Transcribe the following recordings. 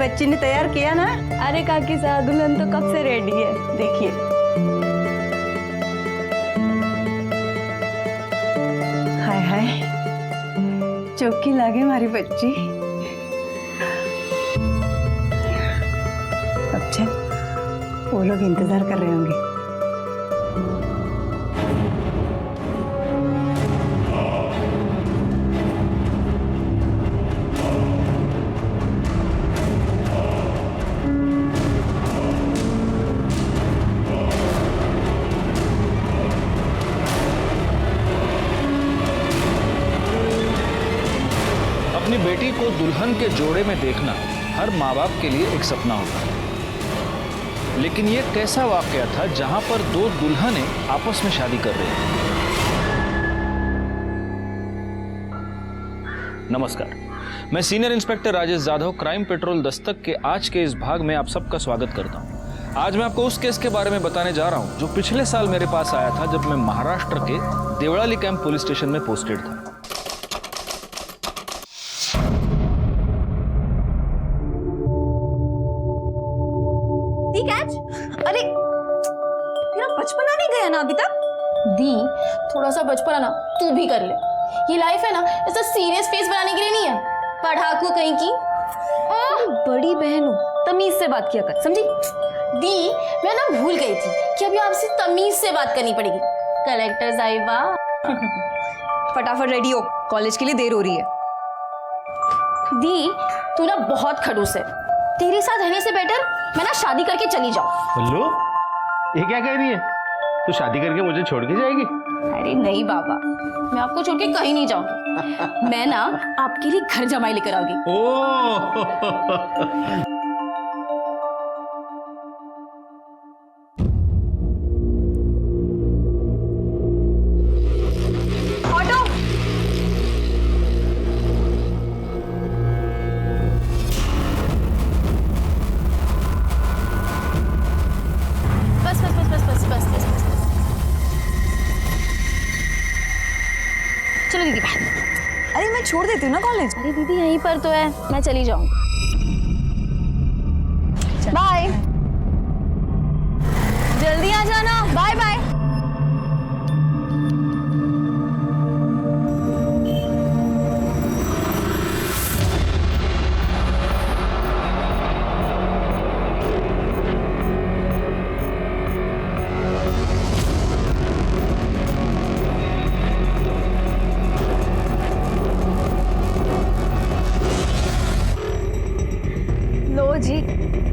बच्ची ने तैयार किया ना? अरे काकी साहब, दुल्हन तो कब से रेडी है, देखिए। हाय हाय, चौकी लागे हमारी बच्ची। अब चल, वो लोग इंतजार कर रहे होंगे। अपनी बेटी को दुल्हन के जोड़े में देखना हर माँ बाप के लिए एक सपना होता है, लेकिन ये कैसा वाकया था जहां पर दो दुल्हनें आपस में शादी कर रही थी। नमस्कार, मैं senior inspector Rajesh Jadhav, crime petrol Dastak के आज के इस भाग में आप सबका स्वागत करता हूं। आज मैं आपको उस केस के बारे में बताने जा रहा हूं जो पिछले साल मेरे पास आया था जब मैं महाराष्ट्र के देवळाली कैंप पुलिस स्टेशन में पोस्टेड था। अरे तेरा बचपना नहीं गया ना अभी तक? दी, थोड़ा सा बचपना ना तू भी कर ले। ये लाइफ है ना, ऐसा सीरियस फेस बनाने के लिए नहीं है। पढ़ाकू कहीं की। बड़ी बहन हो, तमीज से बात किया कर, समझी? दी, मैं ना भूल गई थी कि अभी आपसे तमीज से बात करनी पड़ेगी। कलेक्टर साहिबा। फटाफट रेडी हो, कॉलेज के लिए देर हो रही है। दी, तू ना बहुत खड़ूस है। तेरे साथ रहने से बेटर मैं ना शादी करके चली जाऊं। बल्लू, ये क्या कह रही है? तू शादी करके मुझे छोड़ के जाएगी? अरे नहीं बाबा, मैं आपको छोड़ के कहीं नहीं जाऊंगी। मैं ना आपके लिए घर जमाई लेकर आऊंगी। ओह चलो दीदी बाहर। अरे मैं छोड़ देती हूँ ना कॉलेज। अरे दीदी यहीं पर तो है, मैं चली जाऊंगी। बाय, जल्दी आ जाना। Bye bye. जी,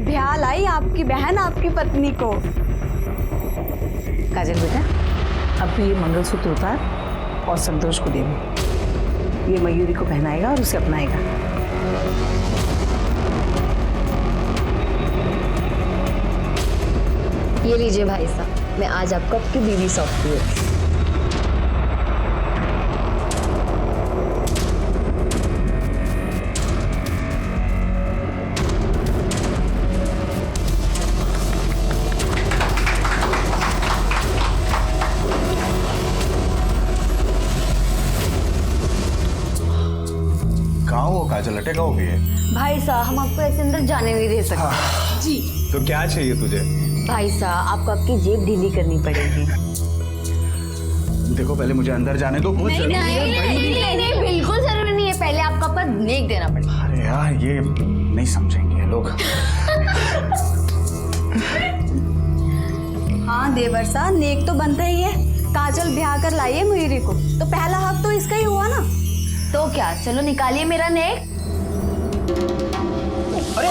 ब्याह लाई आपकी बहन आपकी पत्नी को। काजल बेटा, अब तो ये मंगलसूत्र उतार और संतोष को दे दे। ये मयूरी को पहनाएगा और उसे अपनाएगा। ये लीजिए भाई साहब, मैं आज आपको आपकी बीवी सौंपती हूँ। काजल अटका हो गई है। भाई साहब, हम आपको ऐसे अंदर जाने नहीं दे सकते। हाँ। जी तो क्या चाहिए तुझे? भाई साहब, आपको आपकी जेब ढीली करनी पड़ेगी। देखो, पहले मुझे अंदर जाने दो। नहीं, बिल्कुल जरूरी नहीं है, पहले आपको आपका नेक देना पड़ेगा। अरे यार, ये नहीं समझेंगे लोग। हाँ देवर सा, नेक तो बनता ही है। काजल ब्याह कर लाई है मयूरी को, तो पहला हक तो इसका ही हुआ ना। तो क्या, चलो निकालिए मेरा नेक। अरे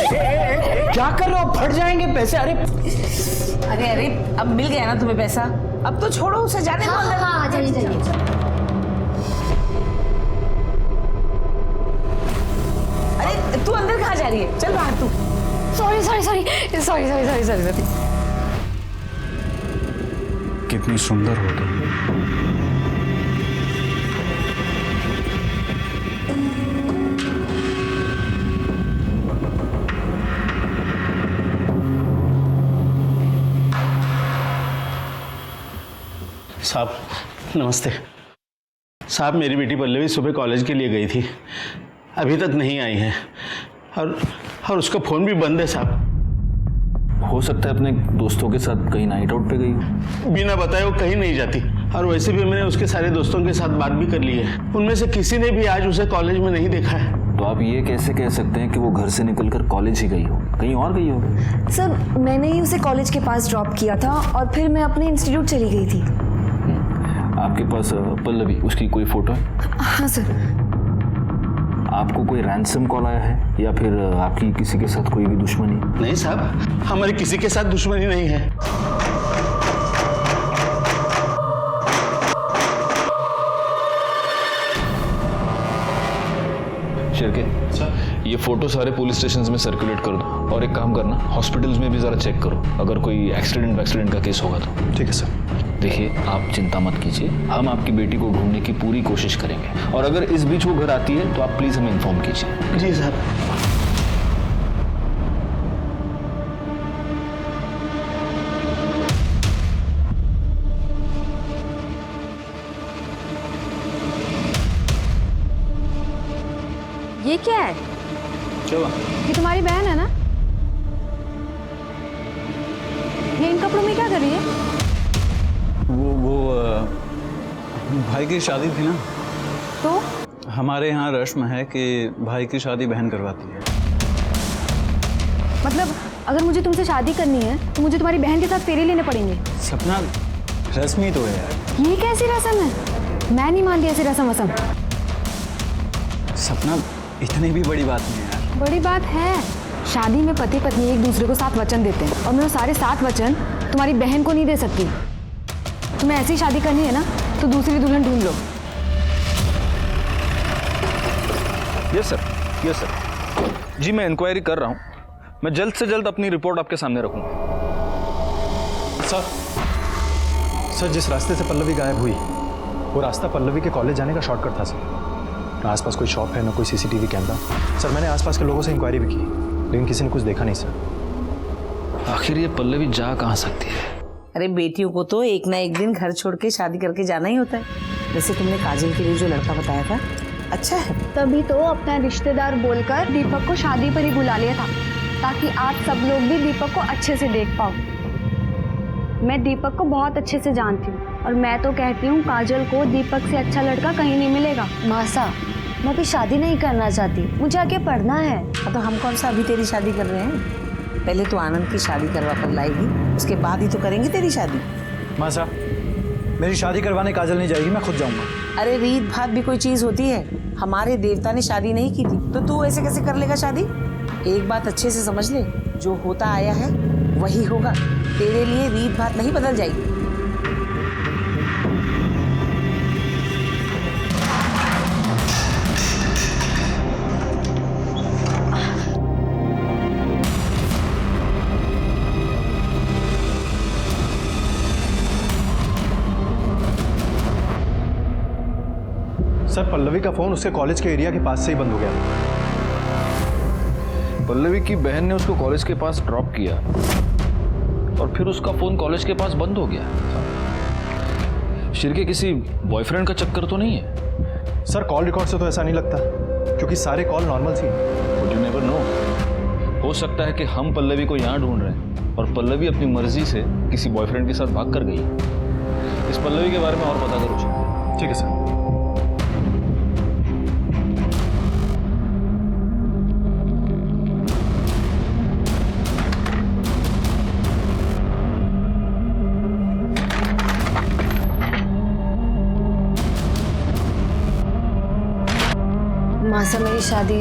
क्या कर रहे हो? फट जाएंगे पैसे। अरे अरे अरे, अब मिल गया ना तुम्हें पैसा, अब तो छोड़ो उसे, जाने दो अंदर। हाँ, जाइए जाइए। अरे तू अंदर कहाँ जा रही है? चल बाहर तू। सॉरी। कितनी सुंदर हो तुम। साहब नमस्ते। साहब, मेरी बेटी पल्लवी सुबह कॉलेज के लिए गई थी, अभी तक नहीं आई है। और और उसका फोन भी बंद है साहब। हो सकता है अपने दोस्तों के साथ कहीं नाइट आउट पे गई हो। बिना बताए वो कहीं नहीं जाती, और वैसे भी मैंने उसके सारे दोस्तों के साथ बात भी कर ली है। उनमें से किसी ने भी आज उसे कॉलेज में नहीं देखा है। तो आप ये कैसे कह सकते हैं कि वो घर से निकलकर कॉलेज ही गई हो? कहीं और गई हो? सर मैंने ही उसे कॉलेज के पास ड्रॉप किया था और फिर मैं अपने इंस्टीट्यूट चली गई थी। आपके पास पल्लवी, उसकी कोई फोटो है? हाँ सर। आपको कोई रैंसम कॉल आया है या फिर आपकी किसी के साथ कोई भी दुश्मनी? नहीं साहब, हमारी किसी के साथ दुश्मनी नहीं है। शिरके, ये फोटो सारे पुलिस स्टेशंस में सर्कुलेट कर दो, और एक काम करना, हॉस्पिटल्स में भी जरा चेक करो, अगर कोई एक्सीडेंट का केस होगा तो। ठीक है सर। देखिए, आप चिंता मत कीजिए, हम आपकी बेटी को ढूंढने की पूरी कोशिश करेंगे, और अगर इस बीच वो घर आती है तो आप प्लीज हमें इन्फॉर्म कीजिए। जी साहब। ये क्या है? क्या हुआ? ये तुम्हारी बहन है ना? ये इन कपड़ों में क्या कर रही है? वो भाई की शादी थी ना, तो हमारे यहाँ रस्म है कि भाई की शादी बहन करवाती है। मतलब अगर मुझे तुमसे शादी करनी है तो मुझे तुम्हारी बहन के साथ फेरे लेने पड़ेंगे? सपना, रस्म ही तो है यार। ये कैसी रस्म है? मैं नहीं मानती ऐसी रस्म वसम। सपना, इतनी भी बड़ी बात नहीं है यार। बड़ी बात है। शादी में पति पत्नी एक दूसरे को 7 वचन देते हैं, और मैं वो सारे 7 वचन तुम्हारी बहन को नहीं दे सकती। तुम्हें ऐसी शादी करनी है ना तो दूसरी दुल्हन ढूंढ लो। Yes sir. जी, मैं इंक्वायरी कर रहा हूँ, मैं जल्द से जल्द अपनी रिपोर्ट आपके सामने रखूँगा। सर जिस रास्ते से पल्लवी गायब हुई वो रास्ता पल्लवी के कॉलेज जाने का शॉर्टकट था सर। ना आसपास कोई शॉप है, ना कोई सीसीटीवी कैमरा। सर मैंने आसपास के लोगों से इंक्वायरी भी की, लेकिन किसी ने कुछ देखा नहीं सर। आखिर ये पल्लवी जा कहाँ सकती है? अरे बेटियों को तो एक ना एक दिन घर छोड़ के शादी करके जाना ही होता है। वैसे तुमने काजल के लिए जो लड़का बताया था अच्छा है। तभी तो अपना रिश्तेदार बोलकर दीपक को शादी पर ही बुला लिया था, ताकि आप सब लोग भी दीपक को अच्छे से देख पाओ। मैं दीपक को बहुत अच्छे से जानती हूँ, और मैं तो कहती हूँ काजल को दीपक से अच्छा लड़का कहीं नहीं मिलेगा। मासा, मैं अभी शादी नहीं करना चाहती, मुझे आगे पढ़ना है। तो हम कौन सा अभी तेरी शादी कर रहे हैं? पहले तो आनंद की शादी करवा कर लाएगी, उसके बाद ही तो करेंगे तेरी शादी। मासा, मेरी शादी करवाने काजल नहीं जाएगी, मैं खुद जाऊंगा। अरे रीत भात भी कोई चीज होती है? हमारे देवता ने शादी नहीं की थी तो तू ऐसे कैसे कर लेगा शादी? एक बात अच्छे से समझ ले, जो होता आया है वही होगा। तेरे लिए रीत भात नहीं बदल जाएगी। सर पल्लवी का फोन उसके कॉलेज के एरिया के पास से ही बंद हो गया। पल्लवी की बहन ने उसको कॉलेज के पास ड्रॉप किया और फिर उसका फोन कॉलेज के पास बंद हो गया। शिरके किसी बॉयफ्रेंड का चक्कर तो नहीं है? सर कॉल रिकॉर्ड से तो ऐसा नहीं लगता, क्योंकि सारे कॉल नॉर्मल सी हैं। यू नेवर नो, हो सकता है कि हम पल्लवी को यहाँ ढूंढ रहे हैं और पल्लवी अपनी मर्जी से किसी बॉयफ्रेंड के साथ भाग कर गई। इस पल्लवी के बारे में और पता करो। ठीक है सर। मासा, मेरी शादी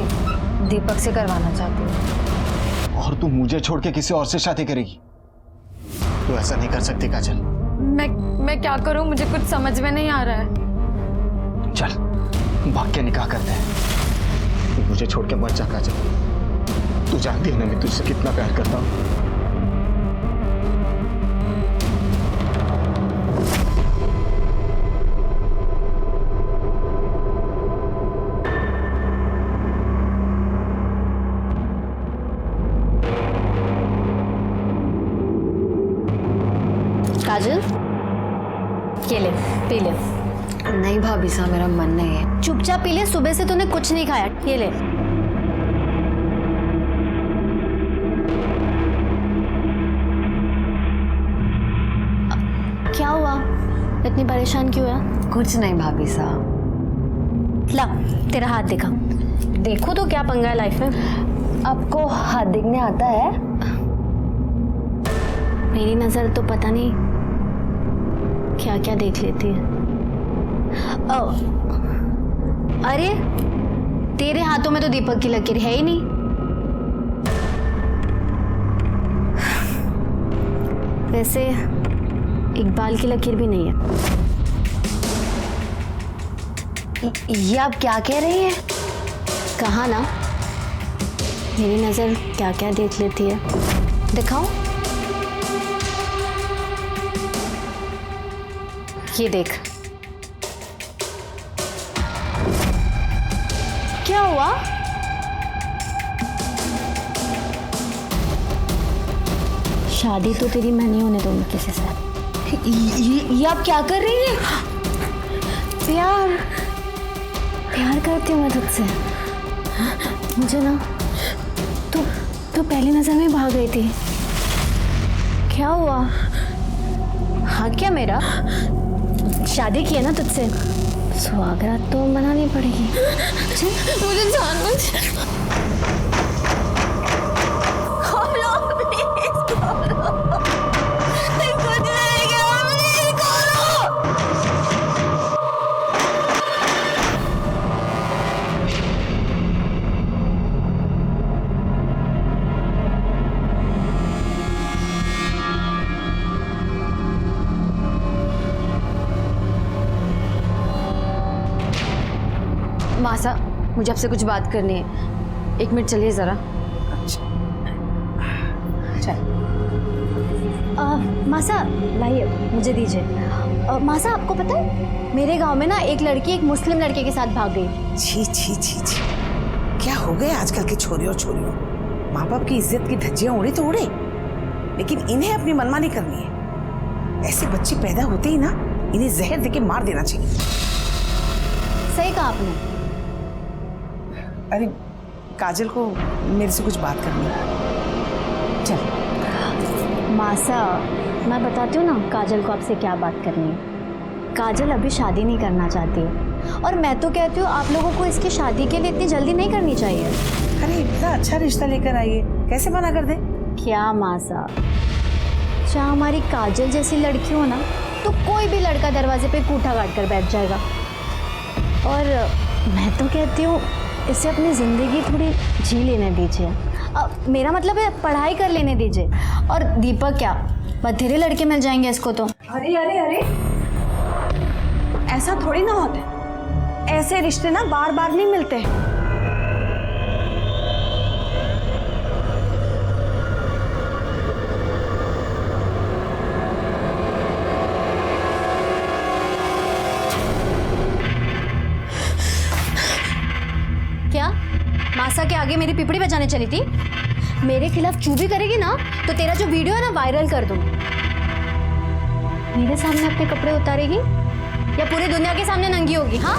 दीपक से करवाना चाहती हूँ। और तू मुझे छोड़ के किसी और से शादी करेगी? तू ऐसा नहीं कर सकती काजल। मैं क्या करूँ, मुझे कुछ समझ में नहीं आ रहा है। चल भाग के निकाह करते हैं। तू मुझे छोड़ के मत जा काजल। तू जानती है ना मैं तुझसे कितना प्यार करता हूँ। काजल, ये ले, पी ले। नहीं भाभी साहब, मेरा मन नहीं है। चुपचाप पी ले, सुबह से तूने कुछ नहीं खाया। ये ले। इतनी परेशान क्यों है? कुछ नहीं भाभी साहब। ला तेरा हाथ दिखा, देखो तो क्या पंगा है लाइफ में। आपको हाथ देखने आता है? मेरी नजर तो पता नहीं क्या क्या देख लेती है। अरे तेरे हाथों में तो दीपक की लकीर है ही नहीं। वैसे इकबाल की लकीर भी नहीं है। ये आप क्या कह रही हैं? कहा ना, मेरी नजर क्या क्या देख लेती है। दिखाओ, ये देख। क्या हुआ? शादी तो तेरी मैं नहीं होने दूंगी किसी से। ये आप क्या कर रही हैं? प्यार प्यार करती हूँ मैं तुझसे। मुझे ना तू पहली नजर में भाग गई थी। क्या हुआ? हाँ क्या मेरा शादी की है ना तुझसे, स्वागरात तो मनानी पड़ेगी। मुझे जान मासा, मुझे आपसे कुछ बात करनी है। 1 मिनट चलिए जरा। मासा लाइए, मुझे दीजिए। मासा आपको पता है मेरे गांव में ना एक लड़की एक मुस्लिम लड़के के साथ भाग गई। छी छी छी छी, क्या हो गए आजकल के छोरियों छोरियों। माँ बाप की इज्जत की धज्जियां उड़े तो उड़े, लेकिन इन्हें अपनी मनमानी करनी है। ऐसे बच्चे पैदा होते ही ना इन्हें जहर देके मार देना चाहिए। सही कहा आपने। अरे काजल को मेरे से कुछ बात करनी है। चल मासा, मैं बताती हूँ ना काजल को आपसे क्या बात करनी है। काजल अभी शादी नहीं करना चाहती है, और मैं तो कहती हूँ आप लोगों को इसकी शादी के लिए इतनी जल्दी नहीं करनी चाहिए। अरे इतना अच्छा रिश्ता लेकर आइए, कैसे मना कर दे? क्या मासा, चाहे हमारी काजल जैसी लड़की हो ना तो कोई भी लड़का दरवाजे पे कूठा काट कर बैठ जाएगा। और मैं तो कहती हूँ इसे अपनी ज़िंदगी थोड़ी जी लेने दीजिए। मेरा मतलब है पढ़ाई कर लेने दीजिए। और दीपक क्या, बथेरे लड़के मिल जाएंगे इसको तो। अरे अरे अरे, ऐसा थोड़ी ना होता है। ऐसे रिश्ते ना बार बार नहीं मिलते। क्या मासा के आगे मेरी पिपड़ी बजाने चली थी? मेरे खिलाफ चूभी करेगी ना तो तेरा जो वीडियो है ना वायरल कर दूँ। मेरे सामने अपने कपड़े उतारेगी या पूरी दुनिया के सामने नंगी होगी? हाँ,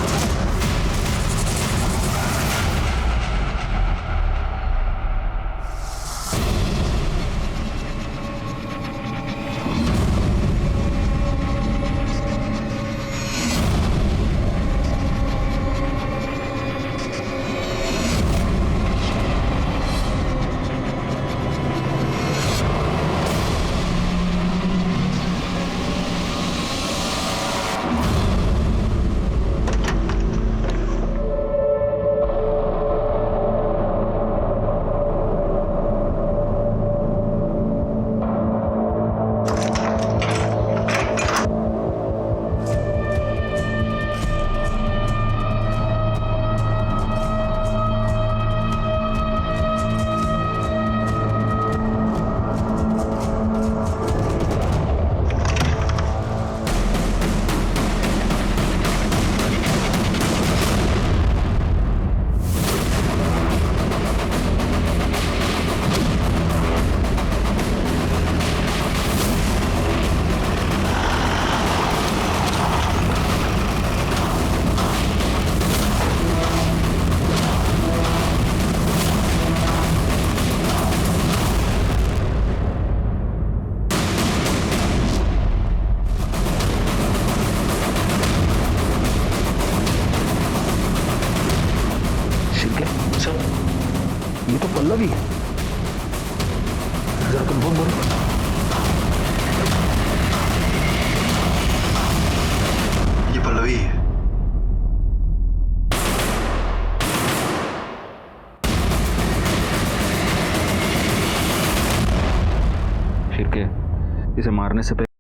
करके इसे मारने से पहले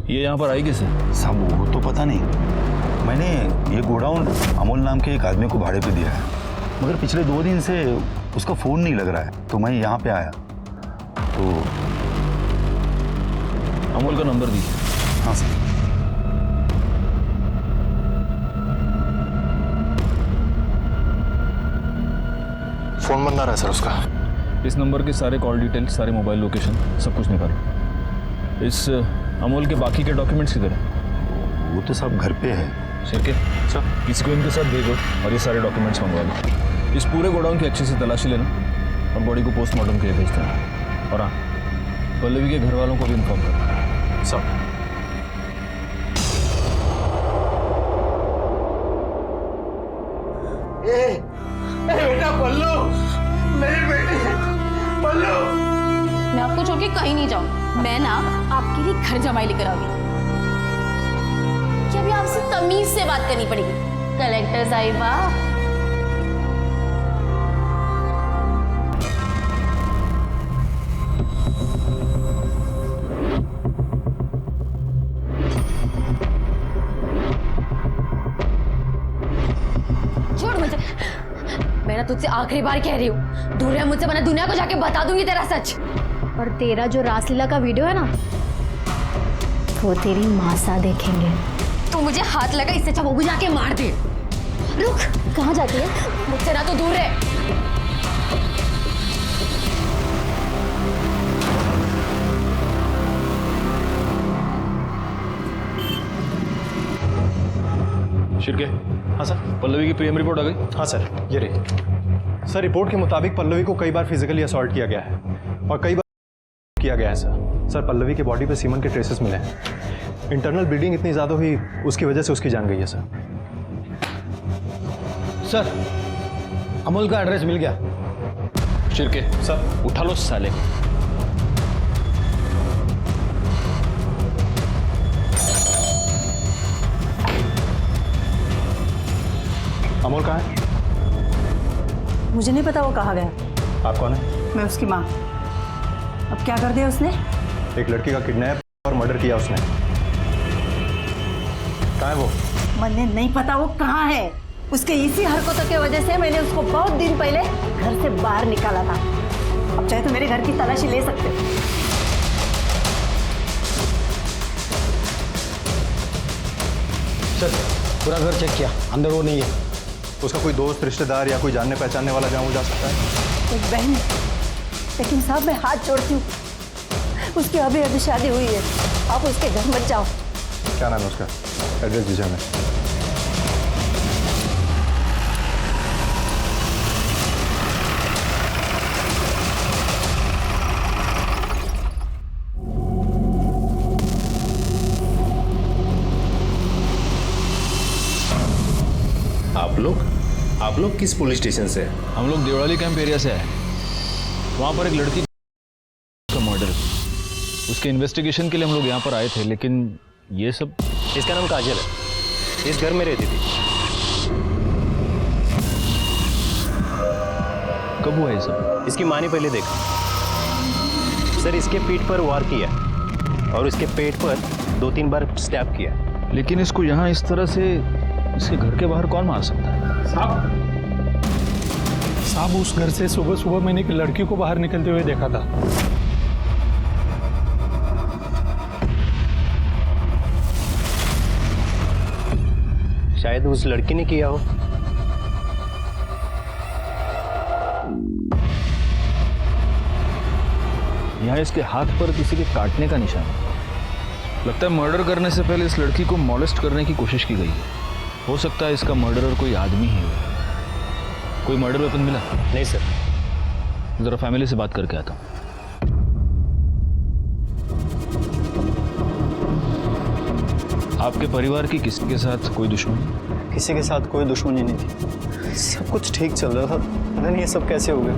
ये यहाँ पर आई कैसे? साहब वो तो पता नहीं, मैंने ये गोडाउन अमोल नाम के एक आदमी को भाड़े पे दिया है, मगर पिछले 2 दिन से उसका फ़ोन नहीं लग रहा है, तो मैं यहाँ पे आया तो। अमोल का नंबर दीजिए। हाँ सर। फ़ोन बंद आ रहा है सर उसका। इस नंबर के सारे कॉल डिटेल्स, सारे मोबाइल लोकेशन, सब कुछ निकालो। इस अमोल के बाकी के डॉक्यूमेंट्स किधर हैं? वो तो सब घर पे है। शिरके, सर किसी को इनके साथ भेजो और ये सारे डॉक्यूमेंट्स मंगवा लो। इस पूरे गोडाउन की अच्छे से तलाशी लेना और बॉडी को पोस्टमार्टम के लिए भेज देना। और हाँ, पल्लवी के घर वालों को भी इन्फॉर्म करना। सर बेटा पल्लू, मेरी बेटी पल्लू। मैं आपको छोड़ के कहीं नहीं जाऊँ। मैं ना आपके लिए घर जमाई लेकर आऊंगी। क्या अभी आपसे तमीज से बात करनी पड़ेगी कलेक्टर साहिबा? छोड़ मुझे, मैं ना तुझसे आखिरी बार कह रही हूँ, दूर है मुझसे, वरना दुनिया को जाके बता दूंगी तेरा सच। और तेरा जो रासलीला का वीडियो है ना, वो तेरी मासा देखेंगे। तू मुझे हाथ लगा, इससे अच्छा वो भी जाके मार दे। रुक, कहाँ जाती है? मुझसे ना तो दूर है। शिरके, हाँ सर। पल्लवी की पीएम रिपोर्ट आ गई? हाँ सर, ये रही। सर रिपोर्ट के मुताबिक पल्लवी को कई बार फिजिकली असॉल्ट किया गया है और कई बार किया गया है सर। पल्लवी की बॉडी पे सीमन के ट्रेसेस मिले हैं। इंटरनल ब्लीडिंग इतनी ज़्यादा हुई, उसकी वजह से उसकी जान गई है सर। सर अमोल का एड्रेस मिल गया। शिरके, सर उठा लो साले को। अमोल कहाँ है? मुझे नहीं पता वो कहाँ गया। आप कौन है? मैं उसकी माँ। अब क्या कर दिया उसने? एक लड़की का किडनैप और मर्डर किया उसने। कहाँ है वो? मुझे नहीं पता वो कहाँ है। उसके इसी हरकतों की वजह से मैंने उसको बहुत दिन पहले घर से बाहर निकाला था। अब चाहे तो मेरे घर की तलाशी ले सकते हो। सर पूरा घर चेक किया, अंदर वो नहीं है। उसका कोई दोस्त, रिश्तेदार या कोई जानने पहचानने वाला जहाँ वो जा सकता है? एक बहन है, लेकिन साहब मैं हाथ जोड़ती हूँ, उसकी अभी अभी शादी हुई है। आप उसके घर मत जाओ। क्या नाम है उसका? एड्रेस दीजिए हमें। आप लोग किस पुलिस स्टेशन से हैं? हम लोग देवड़ाली कैंप एरिया से आए। वहाँ पर एक लड़की का मर्डर, उसके इन्वेस्टिगेशन के लिए हम लोग यहाँ पर आए थे, लेकिन ये सब। इसका नाम काजल है, इस घर में रहती थी। कब हुआ ये सब? इसकी माँ ने पहले देखा सर, इसके पीठ पर वार किया और इसके पेट पर 2-3 बार स्टैब किया। लेकिन इसको यहाँ इस तरह से इसके घर के बाहर कौन मार सकता है? साहब उस घर से सुबह सुबह मैंने एक लड़की को बाहर निकलते हुए देखा था। शायद उस लड़की ने किया हो। यहाँ इसके हाथ पर किसी के काटने का निशान है। लगता है मर्डर करने से पहले इस लड़की को मॉलेस्ट करने की कोशिश की गई है। हो सकता है इसका मर्डरर कोई आदमी ही हो। कोई मर्डर वेपन मिला? नहीं सर। जरा फैमिली से बात करके आता हूँ। आपके परिवार की किसी के साथ कोई दुश्मनी? किसी के साथ कोई दुश्मनी नहीं थी, सब कुछ ठीक चल रहा था। पता नहीं ये सब कैसे हो गए।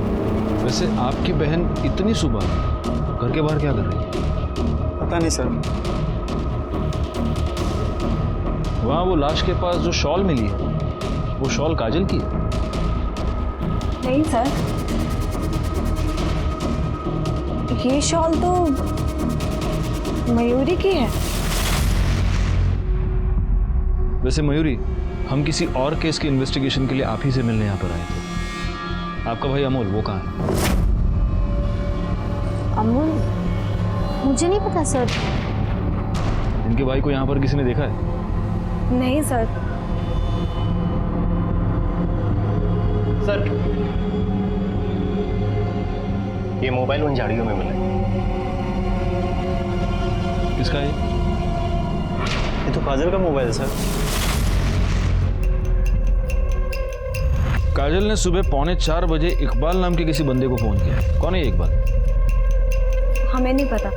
वैसे आपकी बहन इतनी सुबह घर के बाहर क्या कर रही है? पता नहीं सर। वहाँ वो लाश के पास जो शॉल मिली है, वो शॉल काजल की है? नहीं सर, ये शॉल तो मयूरी की है। वैसे मयूरी, हम किसी और केस के इन्वेस्टिगेशन के लिए आप ही से मिलने यहाँ पर आए थे। आपका भाई अमोल वो कहाँ है? अमोल, मुझे नहीं पता सर। इनके भाई को यहाँ पर किसी ने देखा है? नहीं सर। सर, ये मोबाइल उन झाड़ियों में मिला है। किसका है? ये तो काजल का मोबाइल है सर। काजल ने सुबह 3:45 बजे इकबाल नाम के किसी बंदे को फोन किया। कौन है ये इकबाल? हमें नहीं पता।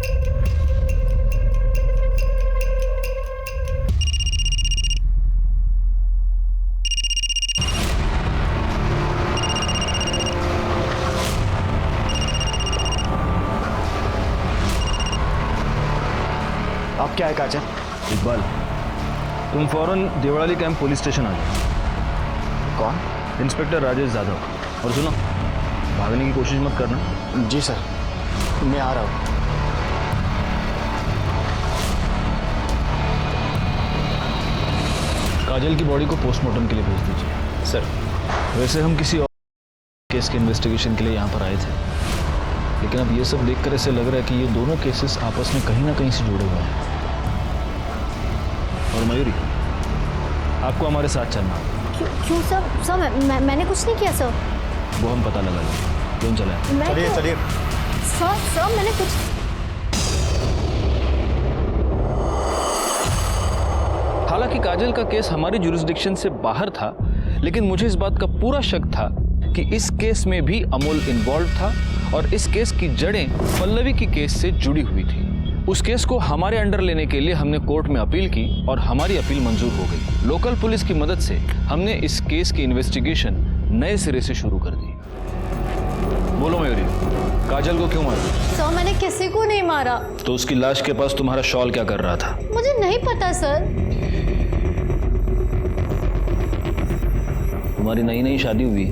अब क्या है काजल? इकबाल, तुम फौरन देवड़ाली कैंप पुलिस स्टेशन आ जाओ। कौन? इंस्पेक्टर राजेश जाधव। और सुनो, भागने की कोशिश मत करना। जी सर, मैं आ रहा हूँ। काजल की बॉडी को पोस्टमार्टम के लिए भेज दीजिए। सर, वैसे हम किसी और केस के इन्वेस्टिगेशन के लिए यहाँ पर आए थे, लेकिन अब ये सब देखकर ऐसे लग रहा है कि ये दोनों केसेस आपस में कहीं ना कहीं से जुड़े हुए हैं। और मयूरी, आपको हमारे साथ चलना होगा। क्यों सर? सर मैंने कुछ नहीं किया सर। वो हम पता लगा लेंगे। क्यों चला? चलिए चलिए। सर मैंने कुछ। हालांकि काजल का केस हमारी जुरिस्डिक्शन से बाहर था, लेकिन मुझे इस बात का पूरा शक था कि इस केस में भी अमोल इन्वॉल्व था और इस केस की जड़ें पल्लवी की केस से जुड़ी हुई थी। उस केस को हमारे अंडर लेने के लिए हमने कोर्ट में अपील की और हमारी अपील मंजूर हो गई। लोकल पुलिस की मदद से हमने इस केस की इन्वेस्टिगेशन नए सिरे से शुरू कर दी। बोलो मयूरी, काजल को क्यों मारा? सर, मैंने किसी को नहीं मारा। तो उसकी लाश के पास तुम्हारा शॉल क्या कर रहा था? मुझे नहीं पता सर। तुम्हारी नई नई शादी हुई,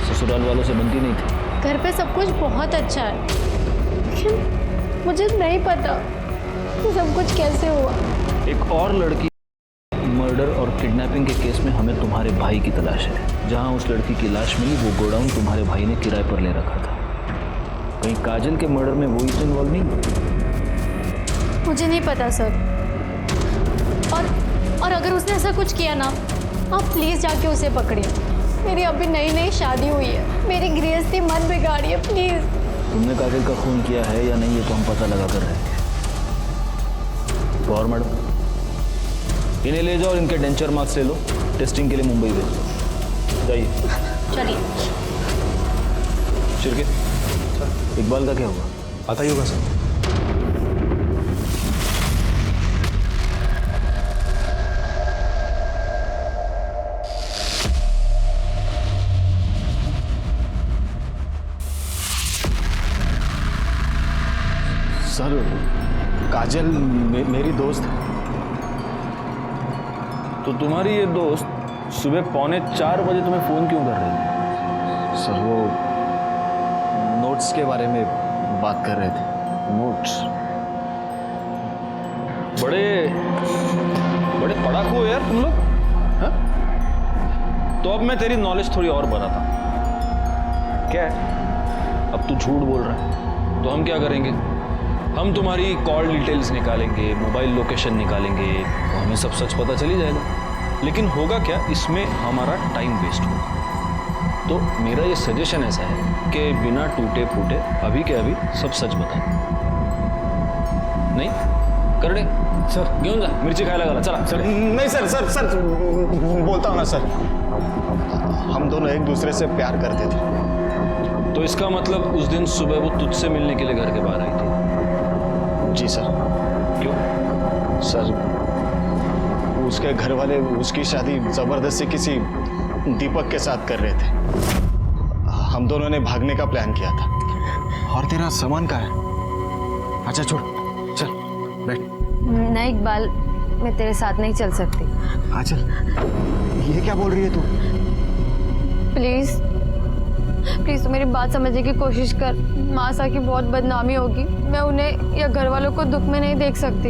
ससुराल वालों से बनती नहीं थी। घर पे सब कुछ बहुत अच्छा है, लेकिन मुझे नहीं पता कि सब कुछ कैसे हुआ। एक और लड़की मर्डर और किडनैपिंग के केस में हमें तुम्हारे भाई की तलाश है। जहां उस लड़की की लाश मिली, वो गोडाउन तुम्हारे भाई ने किराए पर ले रखा था। कहीं काजल के मर्डर में वो ही इन्वॉल्व नहीं? मुझे नहीं पता सर। और अगर उसने ऐसा कुछ किया ना, आप प्लीज जाके उसे पकड़िए। मेरी अभी नई नई शादी हुई है, मेरी गृहस्थी मत बिगाड़िए प्लीज। तुमने काजल का खून किया है या नहीं, ये तो हम पता लगा कर रहे हैं। तो और मैडम, इन्हें ले जाओ और इनके डेंचर मार्क्स ले लो, टेस्टिंग के लिए मुंबई भेज दो। जाइए। चलिए। शिरके, इकबाल का क्या हुआ? पता ही होगा सर। सर, काजल मेरी दोस्त है। तो तुम्हारी ये दोस्त सुबह 3:45 बजे तुम्हें फोन क्यों कर रही थी? सर, वो नोट्स के बारे में बात कर रहे थे। नोट्स? बड़े बड़े पढ़ाकू हो यार तुम लोग, हाँ? तो अब मैं तेरी नॉलेज थोड़ी और बढ़ाता हूं। क्या है, अब तू झूठ बोल रहा है, तो हम क्या करेंगे? हम तुम्हारी कॉल डिटेल्स निकालेंगे, मोबाइल लोकेशन निकालेंगे, तो हमें सब सच पता चल ही जाएगा। लेकिन होगा क्या, इसमें हमारा टाइम वेस्ट होगा। तो मेरा ये सजेशन ऐसा है कि बिना टूटे फूटे अभी के अभी सब सच बता। नहीं कर दे सर, घेऊन जा, मिर्ची खायला घाला, चला। सर नहीं सर, सर बोलता हूँ ना सर, हम दोनों एक दूसरे से प्यार करते थे। तो इसका मतलब उस दिन सुबह वो तुझसे मिलने के लिए घर के बाहर आई थी? जी सर। क्यों? सर, उसके घर वाले उसकी शादी जबरदस्ती किसी दीपक के साथ कर रहे थे। हम दोनों ने भागने का प्लान किया था। और तेरा सामान कहाँ है? अच्छा छोड़, चल बैठ। नहीं इकबाल, मैं तेरे साथ नहीं चल सकती। काजल, ये क्या बोल रही है तू? प्लीज प्लीज तू मेरी बात समझने की कोशिश कर। मासा की बहुत बदनामी होगी। मैं उन्हें या घर वालों को दुख में नहीं देख सकती।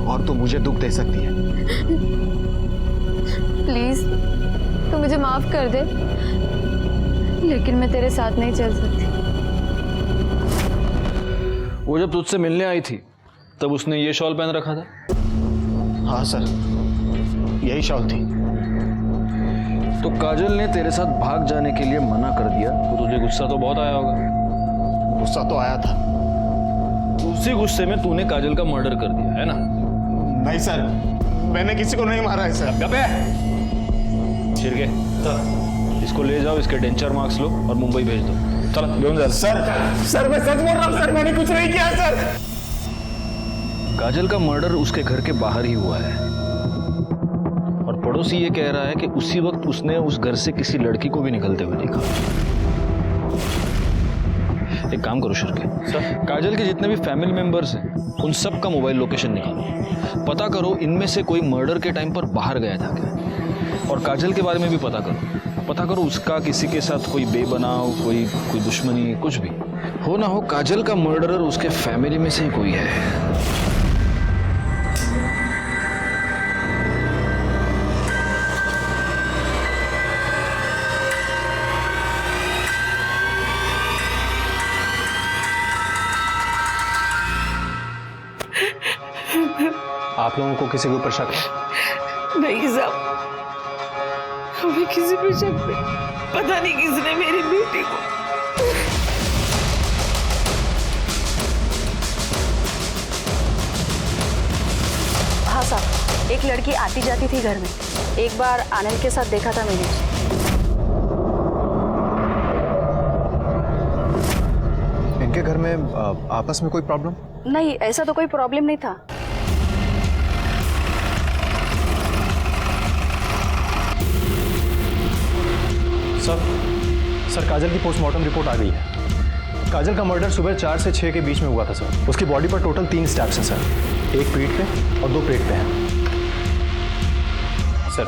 और तू मुझे दुख दे सकती है। प्लीज तू मुझे माफ कर दे, लेकिन मैं तेरे साथ नहीं चल सकती। वो जब तुझसे मिलने आई थी तब उसने ये शॉल पहन रखा था? हाँ सर, यही शॉल थी। तो काजल ने तेरे साथ भाग जाने के लिए मना कर दिया तो तुझे गुस्सा तो बहुत आया होगा। गुस्सा तो आया था। उसी गुस्से में तूने काजल का मर्डर कर दिया है ना? नहीं सर, मैंने किसी को नहीं मारा है सर। गप्पे! छिरके, इसको ले जाओ, इसके डेंचर मार्क्स लो और मुंबई भेज दो। चलो घेऊन जा। सर मैं सच बोल रहा हूँ सर, मैंने कुछ नहीं किया सर। काजल का मर्डर उसके घर के बाहर ही हुआ है और पड़ोसी ये कह रहा है कि उसी वक्त उसने उस घर से किसी लड़की को भी निकलते हुए देखा। एक काम करो शिरके, काजल के जितने भी फैमिली मेंबर्स हैं उन सब का मोबाइल लोकेशन निकालो, पता करो इनमें से कोई मर्डर के टाइम पर बाहर गया था क्या, और काजल के बारे में भी पता करो उसका किसी के साथ कोई बेबनाव, कोई दुश्मनी, कुछ भी हो ना हो, काजल का मर्डरर उसके फैमिली में से ही कोई है। आप लोगों को किसी के ऊपर शक है? नहीं साहब, हमें किसी पे शक नहीं। पता नहीं किसने मेरी बेटी को। हाँ साहब, एक लड़की आती जाती थी घर में। एक बार आनंद के साथ देखा था मैंने उसे। इनके घर में आपस में कोई प्रॉब्लम? नहीं, ऐसा तो कोई प्रॉब्लम नहीं था। सर काजल की पोस्टमार्टम रिपोर्ट आ गई है। काजल का मर्डर सुबह 4 से 6 के बीच में हुआ था सर। उसकी बॉडी पर टोटल 3 स्टैब्स हैं सर, एक पीठ पे और 2 पेट पे हैं सर।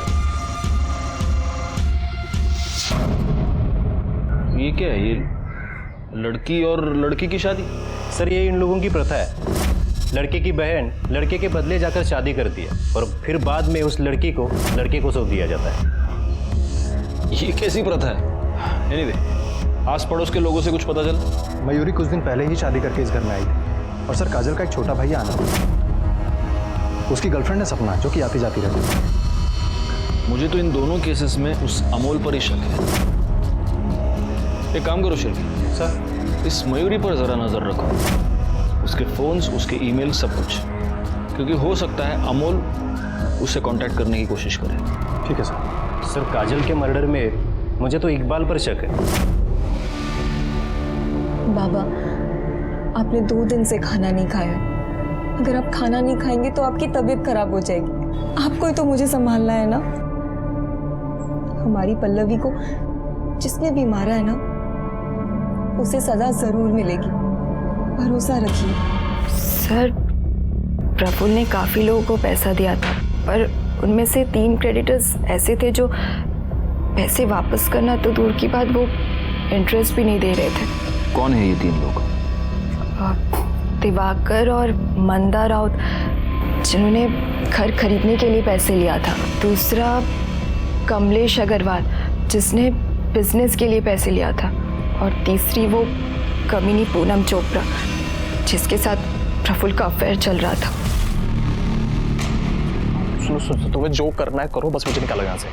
ये क्या है? ये लड़की और लड़की की शादी? सर ये इन लोगों की प्रथा है। लड़के की बहन लड़के के बदले जाकर शादी करती है और फिर बाद में उस लड़की को लड़के को सौंप दिया जाता है। ये कैसी प्रथा है? एनीवे, आस पड़ोस के लोगों से कुछ पता चला? मयूरी कुछ दिन पहले ही शादी करके इस घर में आई थी। और सर काजल का एक छोटा भाई आनंद, उसकी गर्लफ्रेंड है सपना, जो कि आती जाती रहती है। मुझे तो इन दोनों केसेस में उस अमोल पर ही शक है। एक काम करो शिल्पी सर, इस मयूरी पर जरा नजर रखो, उसके फोन्स, उसके ईमेल, सब कुछ, क्योंकि हो सकता है अमोल उससे कांटेक्ट करने की कोशिश करे। ठीक है सर। सर काजल के मर्डर में मुझे तो इकबाल पर शक है। बाबा, आपने 2 दिन से खाना नहीं खाया। अगर आप खाना नहीं खाएंगे तो आपकी तबीयत खराब हो जाएगी। आपको ही तो मुझे संभालना है ना। हमारी पल्लवी को जिसने भी मारा है ना, उसे सजा जरूर मिलेगी, भरोसा रखिए। सर, प्रफुल्ल ने काफ़ी लोगों को पैसा दिया था, पर उनमें से 3 क्रेडिटर्स ऐसे थे जो पैसे वापस करना तो दूर की बात, वो इंटरेस्ट भी नहीं दे रहे थे। कौन है ये 3 लोग? दिवाकर और मंदा राउत, जिन्होंने घर खरीदने के लिए पैसे लिया था। दूसरा कमलेश अग्रवाल, जिसने बिजनेस के लिए पैसे लिया था। और तीसरी वो कमीनी पूनम चोपड़ा, जिसके साथ प्रफुल्ल का अफेयर चल रहा था। सुनो, तुम्हें जो करना है करो, बस मुझे निकालो यहाँ से।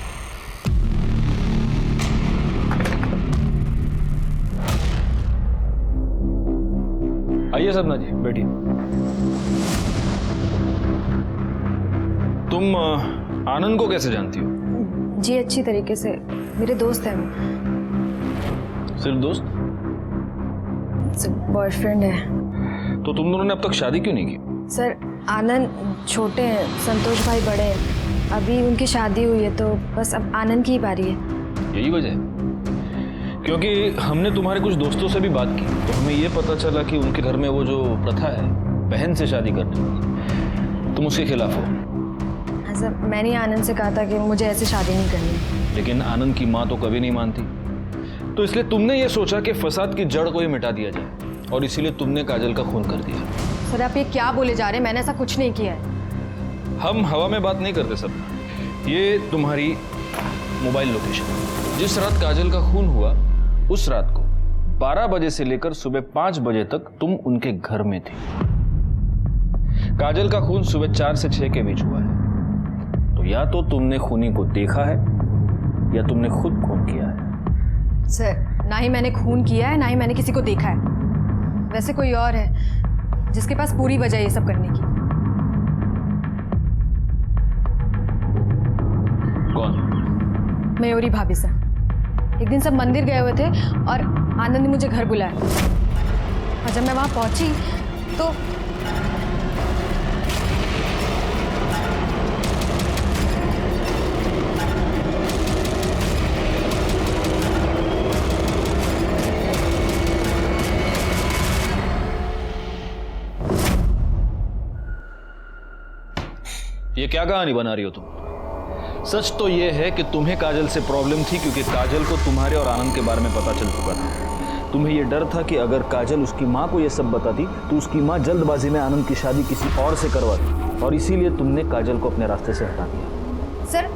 आइए सपना जी, बैठिए। तुम आनंद को कैसे जानती हो? जी अच्छी तरीके से, मेरे दोस्त हैं। सिर्फ दोस्त? बॉयफ्रेंड है। तो तुम दोनों ने अब तक शादी क्यों नहीं की? सर, आनंद छोटे हैं, संतोष भाई बड़े हैं। अभी उनकी शादी हुई है, तो बस अब आनंद की ही बारी है। यही वजह है? क्योंकि हमने तुम्हारे कुछ दोस्तों से भी बात की तो हमें ये पता चला कि उनके घर में वो जो प्रथा है बहन से शादी करने की, तुम उसके खिलाफ हो। सर मैंने आनंद से कहा था कि मुझे ऐसे शादी नहीं करनी। लेकिन आनंद की माँ तो कभी नहीं मानती, तो इसलिए तुमने ये सोचा कि फसाद की जड़ को ही मिटा दिया जाए और इसीलिए तुमने काजल का खून कर दिया। सर आप ये क्या बोले जा रहे हैं? मैंने ऐसा कुछ नहीं किया है। हम हवा में बात नहीं करते सब। ये तुम्हारी मोबाइल लोकेशन, जिस रात काजल का खून हुआ उस रात को 12 बजे से लेकर सुबह 5 बजे तक तुम उनके घर में थे। काजल का खून सुबह 4 से 6 के बीच हुआ है, तो या तो तुमने खूनी को देखा है या तुमने खुद खून किया है। सर ना ही मैंने खून किया है ना ही मैंने किसी को देखा है। वैसे कोई और है जिसके पास पूरी वजह ये सब करने की। कौन? मयूरी भाभी सर। एक दिन सब मंदिर गए हुए थे और आनंद ने मुझे घर बुलाया और जब मैं वहां पहुंची तो ये क्या कहानी बना रही हो तुम? सच तो ये है कि तुम्हें काजल से प्रॉब्लम थी क्योंकि काजल को तुम्हारे और आनंद के बारे में पता चल चुका था। तुम्हें ये डर था कि अगर काजल उसकी माँ को ये सब बताती तो उसकी माँ जल्दबाजी में आनंद की शादी किसी और से करवाती, और इसीलिए तुमने काजल को अपने रास्ते से हटा दिया। सर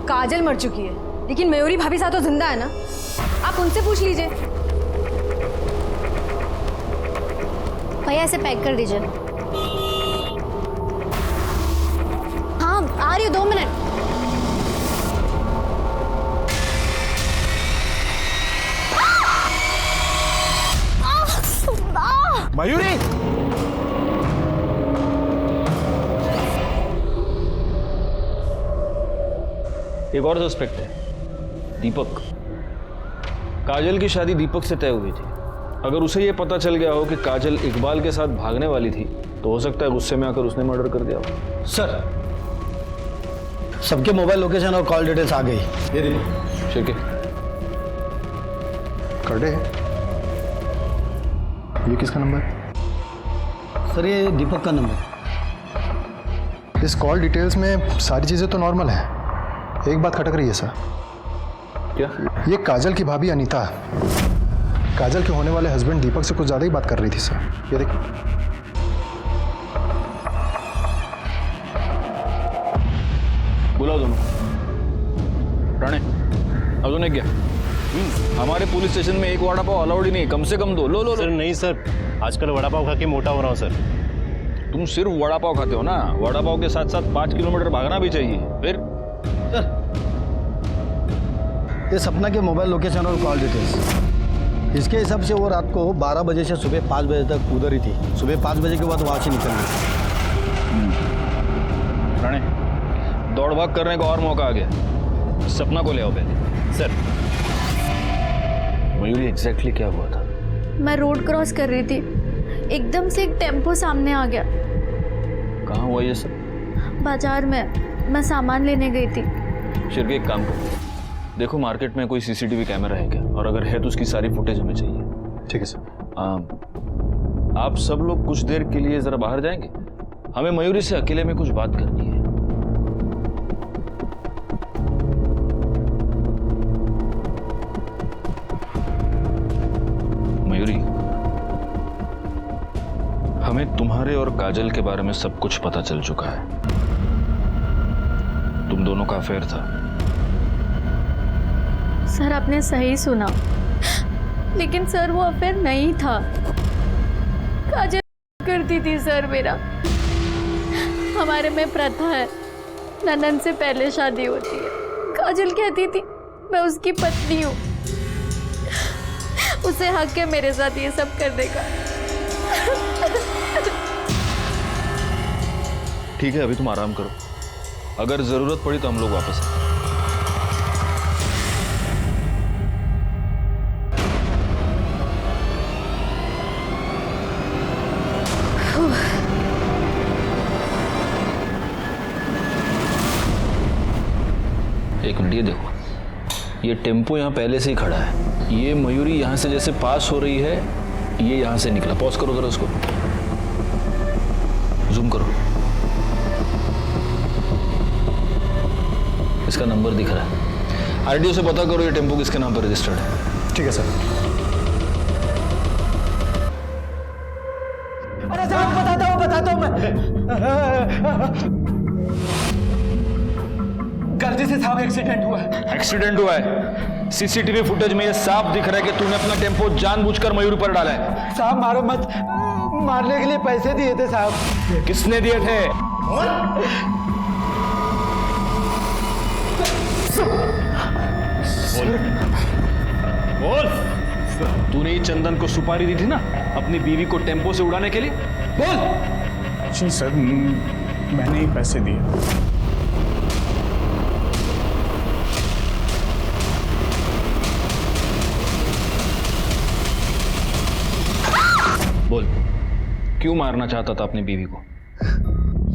काजल मर चुकी है लेकिन मयूरी भाभी साहब तो जिंदा है ना, आप उनसे पूछ लीजिए। भैया इसे पैक कर दीजिए। हाँ आ रही हूँ, 2 मिनट। मयूरी! एक और सस्पेक्ट है, दीपक। काजल की शादी दीपक से तय हुई थी। अगर उसे यह पता चल गया हो कि काजल इकबाल के साथ भागने वाली थी तो हो सकता है गुस्से में आकर उसने मर्डर कर दिया हो। सर सबके मोबाइल लोकेशन और कॉल डिटेल्स आ गई। ये देखिए शिरके कर्डे है। ये किसका नंबर है? सर ये दीपक का नंबर। इस कॉल डिटेल्स में सारी चीज़ें तो नॉर्मल हैं, एक बात खटक रही है सर। क्या? ये काजल की भाभी अनीता काजल के होने वाले हस्बैंड दीपक से कुछ ज़्यादा ही बात कर रही थी सर। ये देखिए। बुलाओ दोनों। राणे अब तूने क्या? हमारे पुलिस स्टेशन में एक वड़ा पाव अलाउड ही नहीं, कम से कम 2। लो लो सर नहीं सर, आजकल वड़ा पाव खा के मोटा हो रहा हूँ सर। तुम सिर्फ वड़ा पाव खाते हो ना, वड़ा पाव के साथ साथ 5 किलोमीटर भागना भी चाहिए। फिर सर ये सपना के मोबाइल लोकेशन और कॉल डिटेल्स, इसके हिसाब से वो रात को 12 बजे से सुबह 5 बजे तक उधर ही थी। सुबह 5 बजे के बाद वहाँ से निकल गई। राणे दौड़ भाग करने का और मौका आ गया, सपना को ले आओ पहले। सर मयूरी एग्जैक्टली क्या हुआ था? मैं रोड क्रॉस कर रही थी, एकदम से एक टेम्पो सामने आ गया। कहाँ हुआ ये सब? बाजार में, मैं सामान लेने गई थी। शिरके एक काम करो, देखो मार्केट में कोई सीसीटीवी कैमरा है क्या, और अगर है तो उसकी सारी फुटेज हमें चाहिए। ठीक है सर। आप सब लोग कुछ देर के लिए जरा बाहर जाएंगे, हमें मयूरी से अकेले में कुछ बात करनी है। मयूरी, हमें तुम्हारे और काजल के बारे में सब कुछ पता चल चुका है। तुम दोनों का अफेयर था। सर आपने सही सुना, लेकिन सर वो अफेयर नहीं था। काजल करती थी सर मेरा। हमारे में प्रथा है, ननद से पहले शादी होती है। काजल कहती थी मैं उसकी पत्नी हूँ, उसे हक है मेरे साथ ये सब करने का। ठीक है अभी तुम आराम करो, अगर जरूरत पड़ी तो हम लोग वापस आएंगे। एक मिनट, ये देखो, ये टेम्पो यहाँ पहले से ही खड़ा है। ये मयूरी यहाँ से जैसे पास हो रही है, ये यहाँ से निकला। पॉज करो जरा उसको, जूम करो। इसका नंबर दिख रहा है। आरटीओ से पता करो ये टेम्पो किसके नाम पर रजिस्टर्ड है। ठीक है सर। अरे साहब बताता हूँ मैं। गलती से साहब एक्सीडेंट हुआ है। एक्सीडेंट हुआ है? सीसीटीवी फुटेज में ये साफ दिख रहा है कि तूने अपना टेम्पो जानबूझकर मयूरी पर डाला है। साहब मारो मत, मारने के लिए पैसे दिए थे साहब। किसने दिए थे? बोल। तूने ही चंदन को सुपारी दी थी ना अपनी बीवी को टेम्पो से उड़ाने के लिए? बोल। जी सर, मैंने ही पैसे दिए। बोल, क्यों मारना चाहता था अपनी बीवी को?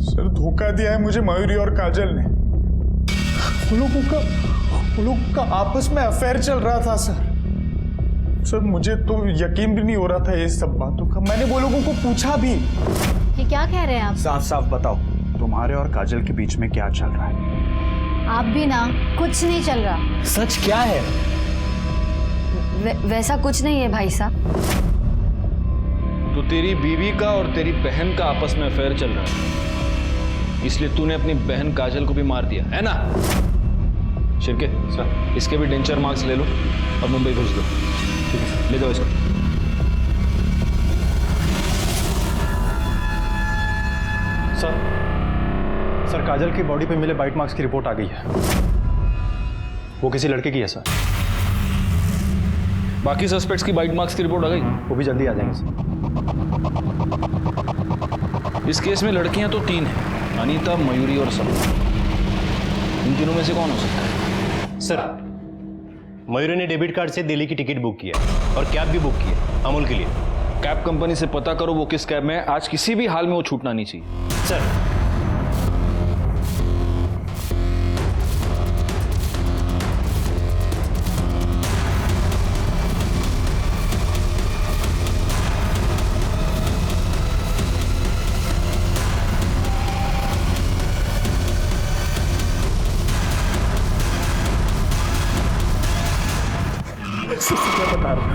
सर धोखा दिया है मुझे मयूरी और काजल ने। वो लोगों का आपस में अफेयर चल रहा था सर। सर मुझे तो यकीन भी नहीं हो रहा था ये सब बातों का। मैंने वो लोगों को पूछा भी। ये क्या कह रहे हैं आप? साफ साफ बताओ, तुम्हारे और काजल के बीच में क्या चल रहा है? आप भी ना, कुछ नहीं चल रहा। सच क्या है? वैसा कुछ नहीं है भाई साहब। तो तेरी बीवी का और तेरी बहन का आपस में अफेयर चल रहा है, इसलिए तूने अपनी बहन काजल को भी मार दिया है ना? शिरके सर, इसके भी डेंचर मार्क्स ले लो और मुंबई भेज दो। ठीक है, ले जाओ इसको। सर काजल की बॉडी पे मिले बाइट मार्क्स की रिपोर्ट आ गई है। वो किसी लड़के की है सर। बाकी सस्पेक्ट्स की बाइट मार्क्स की रिपोर्ट आ गई? वो भी जल्दी आ जाएंगे सर। इस केस में लड़कियां तो 3 हैं, अनीता, मयूरी और सपना। इन तीनों में से कौन हो सकता है? सर, मयूरी ने डेबिट कार्ड से दिल्ली की टिकट बुक किया और कैब भी बुक किया अमूल के लिए। कैब कंपनी से पता करो वो किस कैब में है। आज किसी भी हाल में वो छूटना नहीं चाहिए। सर, क्या बता रहा हूँ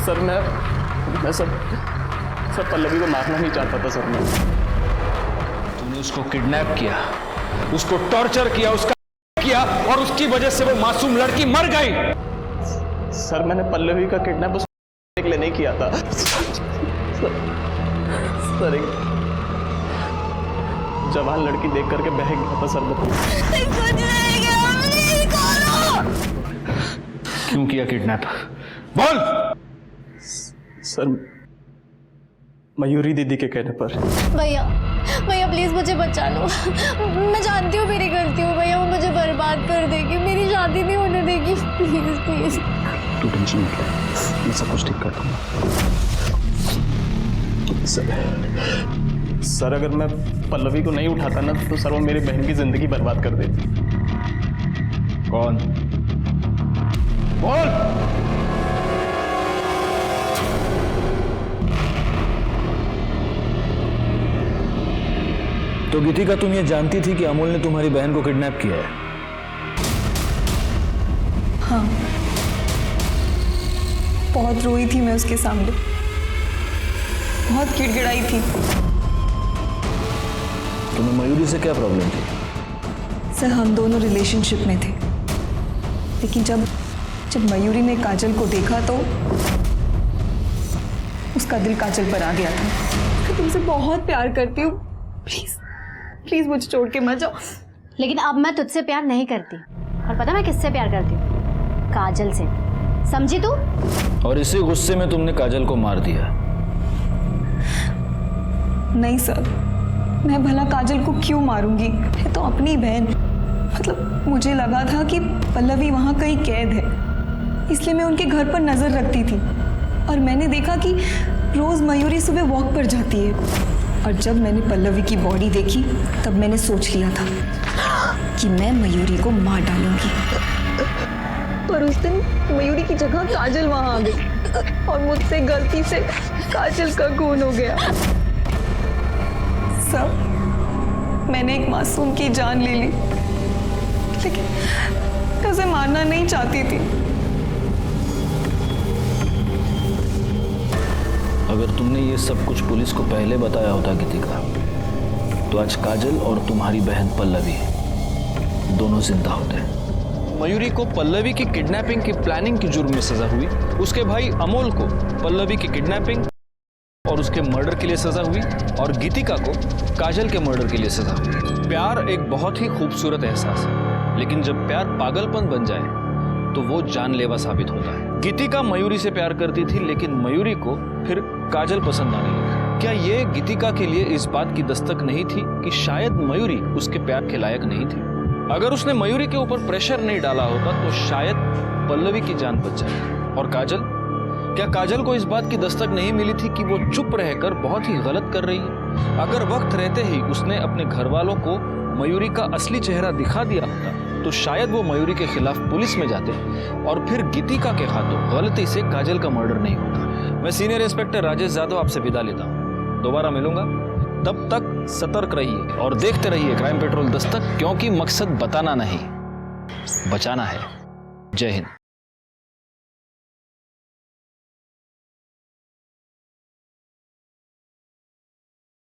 सर मैं सर पल्लवी को मारना नहीं चाहता था सर। मैं तूने उसको किडनैप किया, उसको टॉर्चर किया, उसका किया और उसकी वजह से वो मासूम लड़की मर गई। सर मैंने पल्लवी का किडनैप उसके लिए नहीं किया था सर एक जवान लड़की देख करके बह गया था सर। क्यों किया किडनैप? बोल। सर मयूरी दीदी के कहने पर। भैया भैया प्लीज मुझे बचा लो। मैं जानती हूँ मेरी गलती हो भैया, वो मुझे बर्बाद कर देगी, मेरी शादी नहीं होने देगी। Please please. तू टेंशन मत ले, मैं सब कुछ ठीक कर दूंगा। सर अगर मैं पल्लवी को नहीं उठाता ना तो सर वो मेरी बहन की जिंदगी बर्बाद कर देती। कौन? बोल। तो गीतिका तुम ये जानती थी कि अमूल ने तुम्हारी बहन को किडनैप किया है? हाँ, बहुत रोई थी मैं उसके सामने, बहुत गिड़गिड़ाई थी। तुम्हें मयूरी से क्या प्रॉब्लम थी? सर हम दोनों रिलेशनशिप में थे, लेकिन जब मयूरी ने काजल को देखा तो उसका दिल काजल पर आ गया था। मैं तुमसे बहुत प्यार करती हूँ, प्लीज प्लीज मुझे छोड़ के मत जाओ। लेकिन अब मैं तुझसे प्यार नहीं करती, और पता मैं किससे प्यार करती हूँ? काजल से, समझी तू? और इसी गुस्से में तुमने काजल को मार दिया? नहीं सर, मैं भला काजल को क्यों मारूंगी? मैं तो अपनी बहन, मतलब मुझे लगा था कि पल्लवी वहाँ कहीं कैद है, इसलिए मैं उनके घर पर नजर रखती थी। और मैंने देखा कि रोज मयूरी सुबह वॉक पर जाती है, और जब मैंने पल्लवी की बॉडी देखी तब मैंने सोच लिया था कि मैं मयूरी को मार डालूंगी। पर उस दिन मयूरी की जगह काजल वहां आ गई और मुझसे गलती से काजल का खून हो गया। सब मैंने एक मासूम की जान ले ली, लेकिन मैं उसे मारना नहीं चाहती थी। अगर तुमने ये सब कुछ पुलिस को पहले बताया होता गीतिका, तो आज काजल और तुम्हारी बहन पल्लवी दोनों जिंदा होते। मयूरी को पल्लवी की किडनैपिंग की प्लानिंग की जुर्म में सजा हुई, उसके भाई अमोल को पल्लवी की किडनैपिंग और उसके मर्डर के लिए सजा हुई, और गीतिका को काजल के मर्डर के लिए सजा हुई। प्यार एक बहुत ही खूबसूरत एहसास है, लेकिन जब प्यार पागलपन बन जाए तो वो जानलेवा साबित होता है। गीतिका मयूरी से प्यार करती थी, लेकिन मयूरी को फिर काजल पसंद आने लगी। क्या ये गीतिका के लिए इस बात की दस्तक नहीं थी कि शायद मयूरी उसके प्यार के लायक नहीं थी? अगर उसने मयूरी के ऊपर प्रेशर नहीं डाला होता तो शायद पल्लवी की जान बच जाए। और काजल, क्या काजल को इस बात की दस्तक नहीं मिली थी कि वो चुप रहकर बहुत ही गलत कर रही है? अगर वक्त रहते ही उसने अपने घर वालों को मयूरी का असली चेहरा दिखा दिया होता तो शायद वो मयूरी के खिलाफ पुलिस में जाते और फिर गीतिका के हाथों गलती से काजल का मर्डर नहीं होता। मैं सीनियर इंस्पेक्टर राजेश जाधव आपसे विदा लेता हूँ, दोबारा मिलूंगा। तब तक सतर्क रहिए और देखते रहिए क्राइम पेट्रोल दस्तक, क्योंकि मकसद बताना नहीं, बचाना है। जय हिंद।